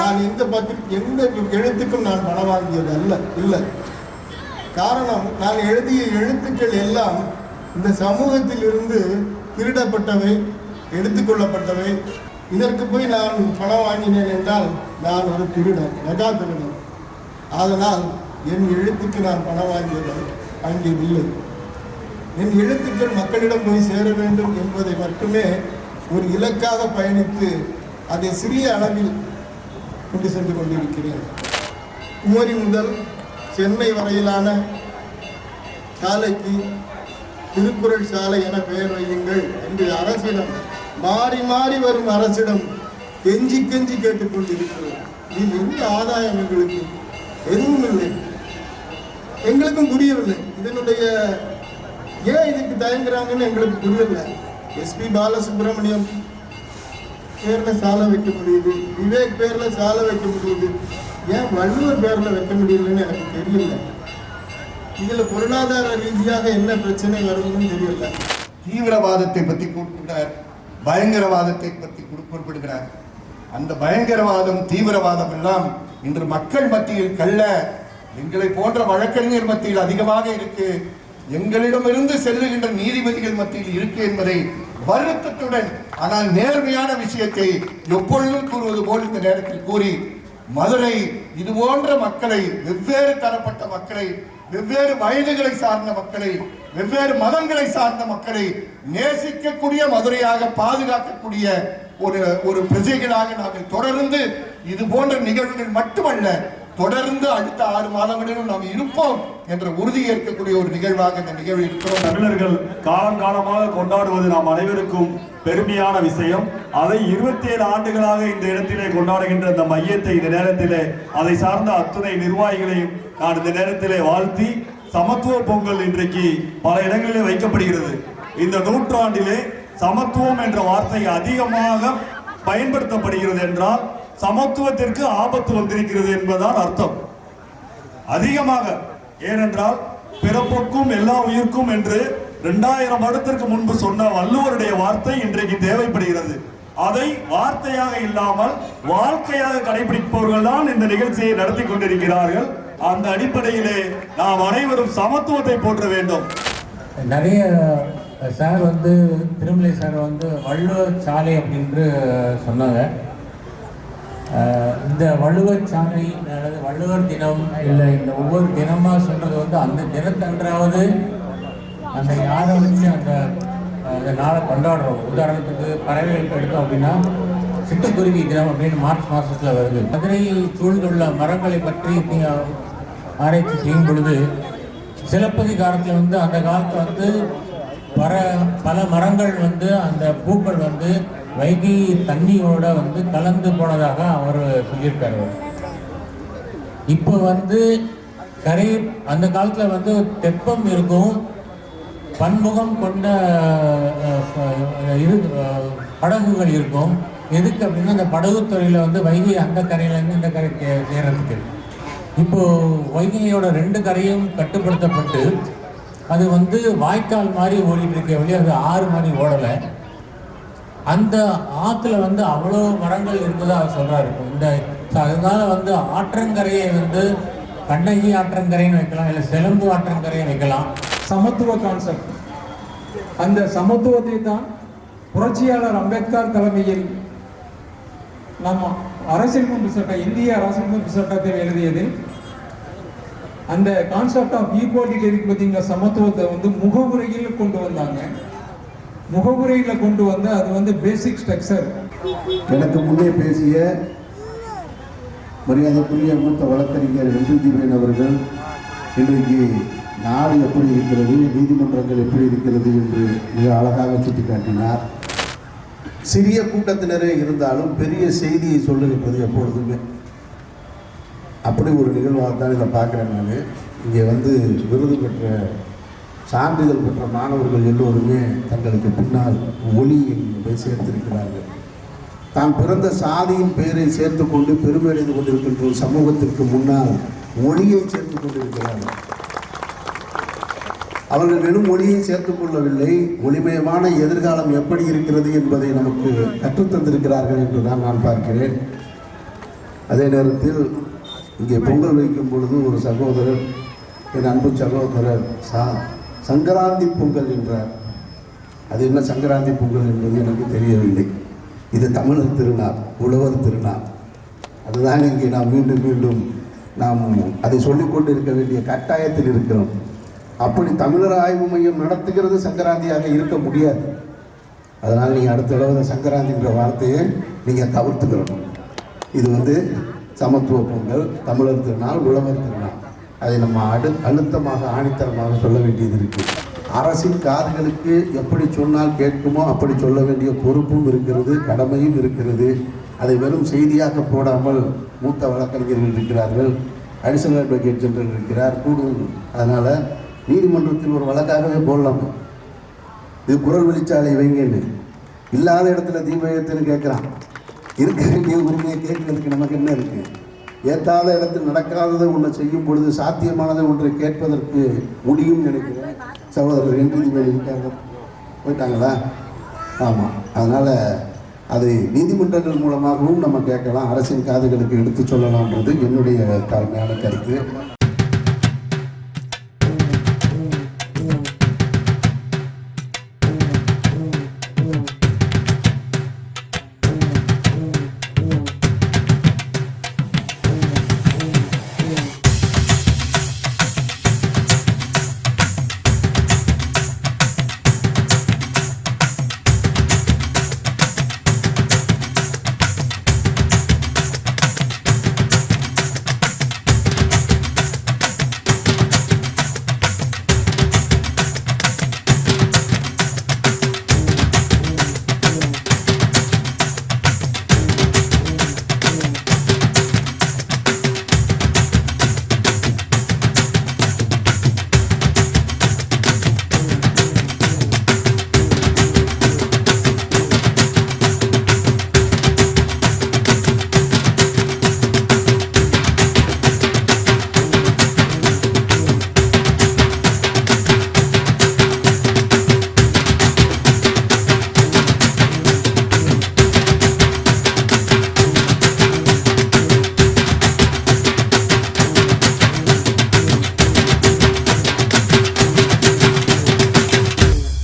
நான் எந்த எழுத்துக்கும் நான் பணம் வாங்கியது இல்லை. காரணம், நான் எழுதிய எழுத்துக்கள் எல்லாம் இந்த சமூகத்தில் இருந்து திருடப்பட்டவை, எடுத்துக்கொள்ளப்பட்டவை. இதற்கு போய் நான் பணம் வாங்கினேன் என்றால் நான் ஒரு திருடன், மெகா திருடன். அதனால் என் எழுத்துக்கு நான் பணம் வாங்கியதில்லை. என் எழுத்துக்கள் மக்களிடம் போய் சேர வேண்டும் என்பதை மட்டுமே ஒரு இலக்காக பயணித்து அதை சிறிய அளவில் கொண்டு சென்று கொண்டிருக்கிறேன். குமரி முதல் சென்னை வரையிலான சாலைக்கு திருக்குறள் சாலை என பெயர் வையுங்கள் என்று அரசிடம் மாறி மாறி வரும் அரசிடம் கெஞ்சி கேட்டுக்கொண்டிருக்கிறோம். இது எந்த ஆதாயம் எங்களுக்கு எதுவும் இல்லை, எங்களுக்கும் புரியவில்லை. இதனுடைய ஏன் இதுக்கு தயங்குறாங்கன்னு எங்களுக்கு புரியவில்லை. எஸ்பி பாலசுப்ரமணியம் பேர்ல சாலை வைக்க முடியுது, விவேக் பேர்ல சாலை வைக்க முடியுது, ஏன் வள்ளுவர் பேர்ல வைக்க முடியலன்னு எனக்கு தெரியல. இதுல பொருளாதார ரீதியாக என்ன பிரச்சனை வருதுன்னு தெரியல. தீவிரவாதத்தை பற்றி குறிப்பிட்டார், பயங்கரவாதத்தை பற்றி குறிப்பிடுகிறார். அந்த பயங்கரவாதம், தீவிரவாதம் எல்லாம் இன்று மக்கள் மத்தியில் கள்ள, எங்களை போன்ற வழக்கறிஞர் மத்தியில் அதிகமாக இருக்கு, எங்களிடமிருந்து செல்லுகின்ற நீதிபதிகள் மத்தியில் இருக்கு என்பதை வருத்தத்துடன் ஆனால் நேர்மையான விஷயத்தை எப்பொழுதும் கூறுவது போல் இந்த நேரத்தில் கூறி, மதுரை இது போன்ற மக்களை, வெவ்வேறு தரப்பட்ட மக்களை, வெவ்வேறு வயதுகளை சார்ந்த மக்களை, வெவ்வேறு மதங்களை சார்ந்த மக்களை நேசிக்கக்கூடிய மதுரையாக பாதுகாக்கக்கூடிய ஒரு பிரஜைகளாக நாங்கள் தொடர்ந்து இது போன்ற நிகழ்வுகள் மட்டுமல்ல, தொடர்ந்து அடுத்த 6 மாதங்களிலும் நாம் இருப்போம் என்ற உறுதி ஏற்கக்கூடிய ஒரு நிகழ்வாக இந்த நிகழ்வு இருக்கிறோம். தமிழர்கள் காலங்காலமாக கொண்டாடுவது நாம் அனைவருக்கும் பெருமையான விஷயம். அதை 27 ஆண்டுகளாக இந்த இடத்திலே கொண்டாடுகின்ற இந்த மையத்தை, இந்த நேரத்திலே அதை சார்ந்த அத்துணை நிர்வாகிகளையும் நான் இந்த நேரத்திலே வாழ்த்தி, சமத்துவ பொங்கல் இன்றைக்கு பல இடங்களிலே வைக்கப்படுகிறது. இந்த நூற்றாண்டிலே சமத்துவம் என்ற வார்த்தை அதிகமாக பயன்படுத்தப்படுகிறது என்றால் சமத்துவத்திற்கு ஆபத்து வந்திருக்கிறது என்பதால் அர்த்தம். அதிகமாக, ஏனென்றால் பிறப்புக்கும் எல்லா உயிர்க்கும் என்று 2000 வருடத்திற்கு முன்பு சொன்ன வள்ளுவருடைய வார்த்தை இன்றைக்கு தேவைப்படுகிறது. அதை வார்த்தையாக இல்லாமல் வாழ்க்கையாக கடைபிடிப்பவர்கள் தான் இந்த நிகழ்ச்சியை நடத்தி கொண்டிருக்கிறார்கள். அந்த அடிப்படையிலே நாம் அனைவரும் சமத்துவத்தை போற்ற வேண்டும். நிறைய சார் திருமலை சார் வள்ளுவர் சாலை அப்படின்னு சொன்னாங்க. இந்த வள்ளுவர் சாலை அல்லது வள்ளுவர் தினம் இல்லை, இந்த ஒவ்வொரு தினமாக சொல்கிறது அந்த தினத்தன்றாவது அந்த யாரை வச்சு அந்த நாளை கொண்டாடுறோம். உதாரணத்துக்கு பறவைகளுக்கு எடுத்தோம் அப்படின்னா சிட்டுக்குருவி தினம் அப்படின்னு மார்ச் மாதத்தில் வருது. மதுரை சூழ்ந்துள்ள மரங்களை பற்றி ஆராய்ச்சி செய்யும் பொழுது சிலப்பதிகாரத்தில் அந்த காலத்தில் பல மரங்கள் அந்த பூக்கள் வைகை தண்ணியோட கலந்து போனதாக அவர் சொல்லியிருக்காரு. இப்போ கரை அந்த காலத்தில் தெப்பம் இருக்கும், பன்முகம் கொண்ட படகுகள் இருக்கும். எதுக்கு அப்படின்னா அந்த படகுத்துறையில் வைகை அந்த கரையிலேருந்து இந்த கரை சேரத்துக்கு. இப்போது வைகையோட 2 கரையும் கட்டுப்படுத்தப்பட்டு அது வாய்க்கால் மாதிரி ஓடிட்டு இருக்க வழியாக அது ஆறு மாதிரி ஓடலை. அந்த ஆற்றுல அவ்வளோ மரங்கள் இருக்குதா அவர் சொல்கிறாரு. அதனால ஆற்றங்கரையை கண்ணகி ஆற்றங்கரைன்னு வைக்கலாம், இல்லை செலம்பு ஆற்றங்கரையை வைக்கலாம். சமத்துவ கான்செப்ட், அந்த சமத்துவத்தை தான் புரட்சியாளர் அம்பேத்கர் தலைமையில் நம்ம அரசியலமைப்பு சட்டம், இந்திய அரசியலமைப்பு சட்டத்தை எழுதியதில் அந்த கான்செப்ட் ஆஃப் ஈக்குவாலிட்டி இருக்கு பார்த்தீங்களா, சமத்துவத்தை முகவுரையில் கொண்டு வந்தாங்க. முகவுரையில் கொண்டு வந்து அது பேசிக் ஸ்ட்ரக்சர். எனக்கு முன்னே பேசிய மரியாதைக்குரிய மூத்த வழக்கறிஞர் வெற்றிஜீவன் அவர்கள் இன்றைக்கு நாடு எப்படி இருக்கிறது, நீதிமன்றங்கள் எப்படி இருக்கிறது என்று மிக அழகாக சுட்டிக்காட்டினார். சிறிய கூட்டத்தினரே இருந்தாலும் பெரிய செய்தியை சொல்லிருப்பது எப்பொழுதுமே அப்படி ஒரு நிகழ்வாக தான் இதை பார்க்குறேன். நான் இங்கே விருது பெற்ற, சான்றிதழ் பெற்ற மாணவர்கள் எல்லோருமே தங்களுக்கு பின்னால் ஒளியை சேர்த்திருக்கிறார்கள். தான் பிறந்த சாதியின் பெயரை சேர்த்து கொண்டு பெருமையடைந்து கொண்டிருக்கின்ற ஒரு சமூகத்திற்கு முன்னால் ஒளியை சேர்த்து கொண்டிருக்கிறார்கள். அவர்கள் வெறும் ஒளியை சேர்த்துக் கொள்ளவில்லை, ஒளிமயமான எதிர்காலம் எப்படி இருக்கிறது என்பதை நமக்கு கற்றுத்தந்திருக்கிறார்கள் என்றுதான் நான் பார்க்கிறேன். அதே நேரத்தில் இங்கே பொங்கல் வைக்கும் பொழுது ஒரு சகோதரர், என் அன்பு சகோதரர் சங்கராந்தி பொங்கல் என்றார். அது என்ன சங்கராந்தி பொங்கல் என்பது எனக்கு தெரியவில்லை. இது தமிழர் திருநாள், உழவர் திருநாள். அதுதான் இங்கே நாம் மீண்டும் மீண்டும் நாம் அதை சொல்லிக்கொண்டு இருக்க வேண்டிய கட்டாயத்தில் இருக்கிறோம். அப்படி தமிழர் ஆய்வு மையம் நடத்துகிறது சங்கராந்தியாக இருக்க முடியாது. அதனால் நீங்கள் அடுத்த தடவை சங்கராந்தின்ற வார்த்தையை நீங்கள் தவிர்த்துக்கிறணும். இது சமத்துவ பொங்கல், தமிழர் திருநாள், உழவர் திருநாள். அதை நம்ம அழுத்தமாக ஆணித்தரமாக சொல்ல வேண்டியது இருக்குது. அரசின் காதுகளுக்கு எப்படி சொன்னால் கேட்குமோ அப்படி சொல்ல வேண்டிய பொறுப்பும் இருக்கிறது, கடமையும் இருக்கிறது. அதை வெறும் செய்தியாக போடாமல் மூத்த வழக்கறிஞர்கள் இருக்கிறார்கள், அடிஷனல் அட்வொகேட் ஜெனரல் இருக்கிறார், கூடுதல். அதனால் நீதிமன்றத்தில் ஒரு வழக்காகவே போடலாம். இது குரல் வெளிச்சாலை வைங்கன்னு இல்லாத இடத்துல தீபயத்துன்னு கேட்குறான். இருக்க வேண்டிய உரிமையை கேட்கறதுக்கு நமக்கு என்ன இருக்குது? ஏற்றாத இடத்தில் நடக்காததை ஒன்றை செய்யும் பொழுது சாத்தியமானதை ஒன்றை கேட்பதற்கு முடியும் நினைக்கிறேன். சகோதரர் என்று இருக்காங்க, போயிட்டாங்களா? ஆமாம். அதனால் அதை நீதிமன்றங்கள் மூலமாகவும் நம்ம கேட்கலாம், அரசின் காதுகளுக்கு எடுத்து சொல்லலாம்ன்றது என்னுடைய தாழ்மையான கருத்து.